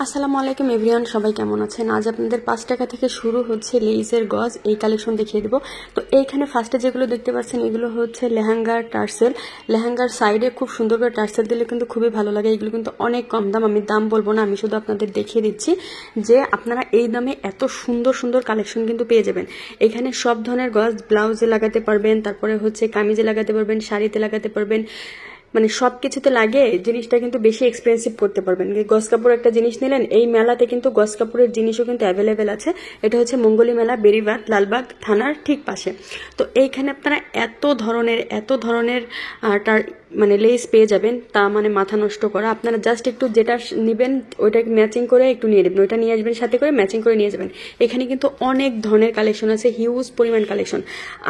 আসসালামু আলাইকুম এভরিওয়ান, সবাই কেমন আছেন? আজ আপনাদের 5 টাকা থেকে শুরু হচ্ছে লেইসের গজ এই কালেকশন দেখিয়ে দেবো। তো এইখানে ফার্স্টে যেগুলো দেখতে পাচ্ছেন এগুলো হচ্ছে লেহেঙ্গার টার্সেল। লেহেঙ্গার সাইডে খুব সুন্দর করে টার্সেল দিলে কিন্তু খুবই ভালো লাগে। এগুলো কিন্তু অনেক কম দাম, আমি দাম বলবো না, আমি শুধু আপনাদের দেখিয়ে দিচ্ছি যে আপনারা এই দামে এত সুন্দর সুন্দর কালেকশন কিন্তু পেয়ে যাবেন। এখানে সব ধরনের গজ ব্লাউজে লাগাতে পারবেন, তারপরে হচ্ছে কামিজে লাগাতে পারবেন, শাড়িতে লাগাতে পারবেন, মানে সব কিছুতে লাগে। জিনিসটা কিন্তু বেশি এক্সপেন্সিভ করতে পারবেন। গজ কাপড় একটা জিনিস নিলেন, এই মেলাতে কিন্তু গজ কাপড়ের জিনিসও কিন্তু অ্যাভেলেবেল আছে। এটা হচ্ছে মঙ্গলী মেলা, বেরিবাদ লালবাগ থানার ঠিক পাশে। তো এইখানে আপনারা এত ধরনের মানে লেস পেয়ে যাবেন, তা মানে মাথা নষ্ট করা। আপনারা জাস্ট একটু যেটা নেবেন ওইটা ম্যাচিং করে একটু নিয়ে নেবেন, ওইটা নিয়ে আসবেন সাথে করে ম্যাচিং করে নিয়ে যাবেন। এখানে কিন্তু অনেক ধরনের কালেকশন আছে, হিউজ পরিমাণ কালেকশন।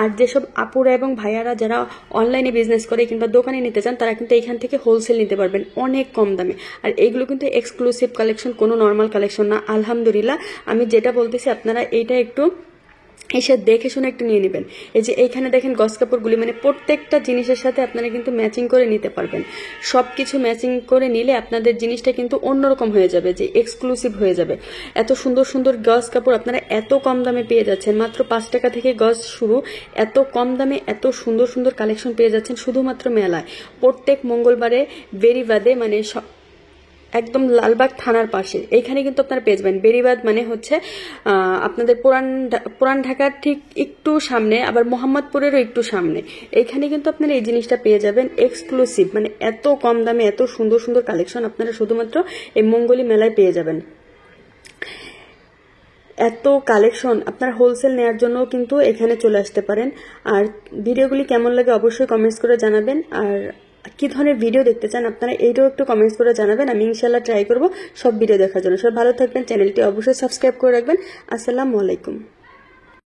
আর যেসব আপুরা এবং ভাইয়ারা যারা অনলাইনে বিজনেস করে কিংবা দোকানে নিতে চান তারা কিন্তু এখান থেকে হোলসেল নিতে পারবেন অনেক কম দামে। আর এইগুলো কিন্তু এক্সক্লুসিভ কালেকশন, কোনো নর্মাল কালেকশন না। আলহামদুলিল্লাহ, আমি যেটা বলতেছি আপনারা এইটা একটু এসে দেখে শুনে একটু নিয়ে নেবেন। এই যে এইখানে দেখেন গজ কাপড়গুলি, মানে প্রত্যেকটা জিনিসের সাথে আপনারা কিন্তু ম্যাচিং করে নিতে পারবেন। সব কিছু ম্যাচিং করে নিলে আপনাদের জিনিসটা কিন্তু অন্যরকম হয়ে যাবে, যে এক্সক্লুসিভ হয়ে যাবে। এত সুন্দর সুন্দর গজ কাপড় আপনারা এত কম দামে পেয়ে যাচ্ছেন, মাত্র 5 টাকা থেকে গজ শুরু। এত কম দামে এত সুন্দর সুন্দর কালেকশন পেয়ে যাচ্ছেন শুধুমাত্র মেলায়। প্রত্যেক মঙ্গলবারে বেরিবাদে, মানে একদম লালবাগ থানার পাশে এইখানে কিন্তু আপনারা পেয়ে যাবেন। বেরিবাদ মানে হচ্ছে আপনাদের পুরান ঢাকার ঠিক একটু সামনে, আবার মোহাম্মদপুরেরও একটু সামনে। এইখানে কিন্তু আপনারা এই জিনিসটা পেয়ে যাবেন এক্সক্লুসিভ, মানে এত কম দামে এত সুন্দর সুন্দর কালেকশন আপনারা শুধুমাত্র এই মঙ্গলী মেলায় পেয়ে যাবেন। এত কালেকশন আপনারা হোলসেল নেওয়ার জন্য কিন্তু এখানে চলে আসতে পারেন। আর ভিডিওগুলি কেমন লাগে অবশ্যই কমেন্টস করে জানাবেন। আর কি ধরনের ভিডিও দেখতে চান আপনারা এইটাও একটু কমেন্টস করে জানাবেন, আমি ইনশাল্লাহ ট্রাই করব সব ভিডিও দেখার জন্য। সব ভালো থাকবেন, চ্যানেলটি অবশ্যই সাবস্ক্রাইব করে রাখবেন। আসসালামু আলাইকুম।